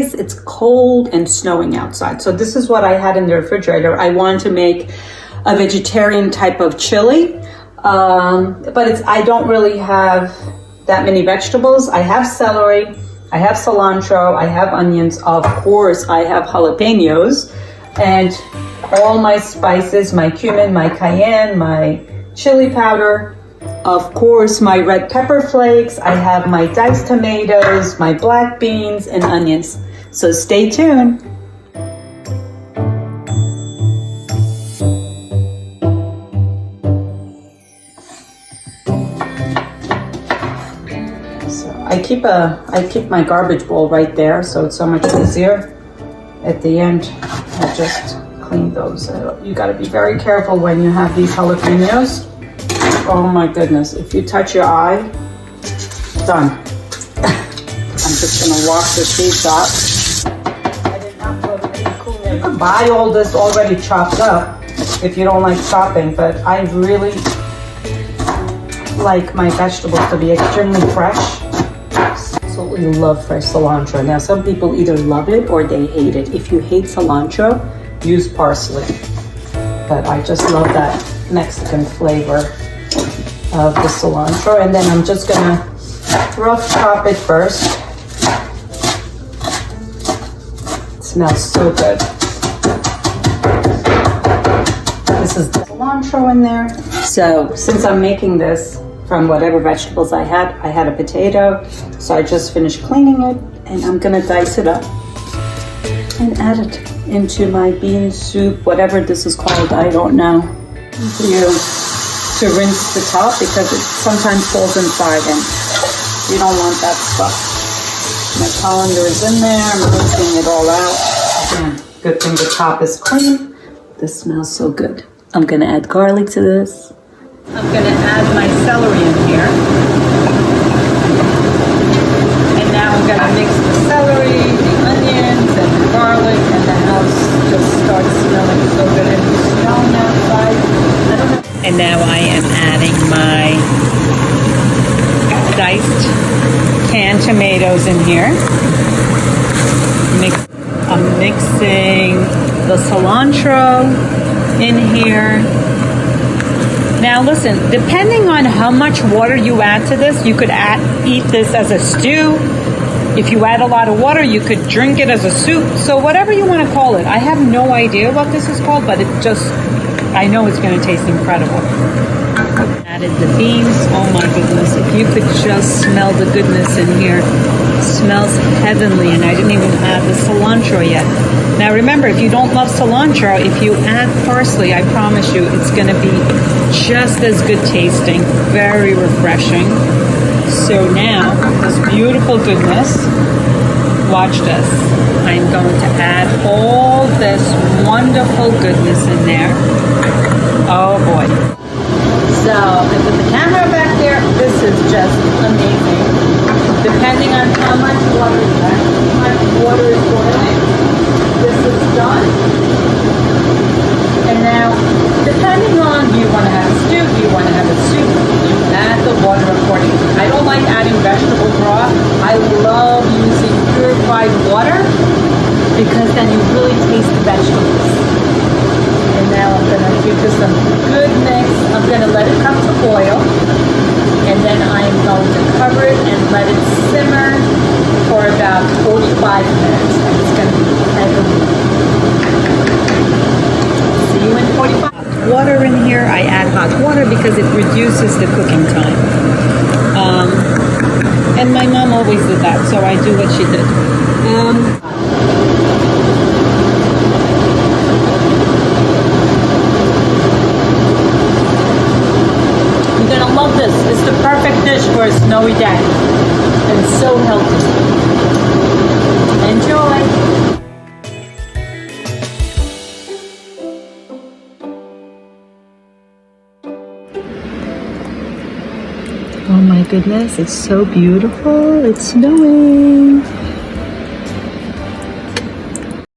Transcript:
days it's cold and snowing outside. So this is what I had in the refrigerator. I wanted to make a vegetarian type of chili, but I don't really have that many vegetables. I have celery, I have cilantro, I have onions, of course I have jalapenos, and all my spices, my cumin, my cayenne, my chili powder, of course my red pepper flakes, I have my diced tomatoes, my black beans, and onions. So stay tuned. I keep my garbage bowl right there, so it's so much easier. At the end, I just clean those. You got to be very careful when you have these jalapenos. Oh my goodness! If you touch your eye, done. I'm just gonna wash the seeds up. I did not put any cumin. You could buy all this already chopped up if you don't like chopping, but I really like my vegetables to be extremely fresh. Absolutely love fresh cilantro. Now some people either love it or they hate it. If you hate cilantro, use parsley. But I just love that Mexican flavor of the cilantro. And then I'm just gonna rough chop it first. It smells so good. This is the cilantro in there. So since I'm making this from whatever vegetables I had a potato, so I just finished cleaning it, and I'm gonna dice it up and add it into my bean soup, whatever this is called, I don't know. To rinse the top because it sometimes falls inside and you don't want that stuff. My colander is in there, I'm rinsing it all out. Again, good thing the top is clean. This smells so good. I'm gonna add garlic to this. I'm gonna add my celery in here. And now I'm gonna mix the celery, the onions, and the garlic, and the house just starts smelling so good. And it's snowing outside. I don't know. And now I am adding my diced canned tomatoes in here. I'm mixing the cilantro in here. Now listen, depending on how much water you add to this, you could eat this as a stew. If you add a lot of water, you could drink it as a soup. So whatever you want to call it. I have no idea what this is called, but I know it's going to taste incredible. Added the beans. Oh my goodness, if you could just smell the goodness in here. It smells heavenly, and I didn't even add the cilantro yet. Now remember, if you don't love cilantro, if you add parsley, I promise you it's going to be just as good tasting, very refreshing. So now, this beautiful goodness, watch this. I'm going to add all this wonderful goodness in there. Oh boy. So I put the camera back there. This is just amazing. Depending on how much water is boiling, this is done. And now, depending on, do you want to have a stew, do you want to have a soup, you add the water accordingly. I don't like adding vegetable broth. I love using purified water because then you really taste the vegetables. And now I'm going to give this a good mix. I'm going to let it come to boil. And then I'm going to cover it and let it simmer for about 45 minutes. And it's going to be heavenly. See you in 45. Water in here. I add hot water because it reduces the cooking time. And my mom always did that, so I do what she did. You're gonna love this. It's the perfect dish for a snowy day. And so healthy. Enjoy. Oh my goodness, it's so beautiful. It's snowing.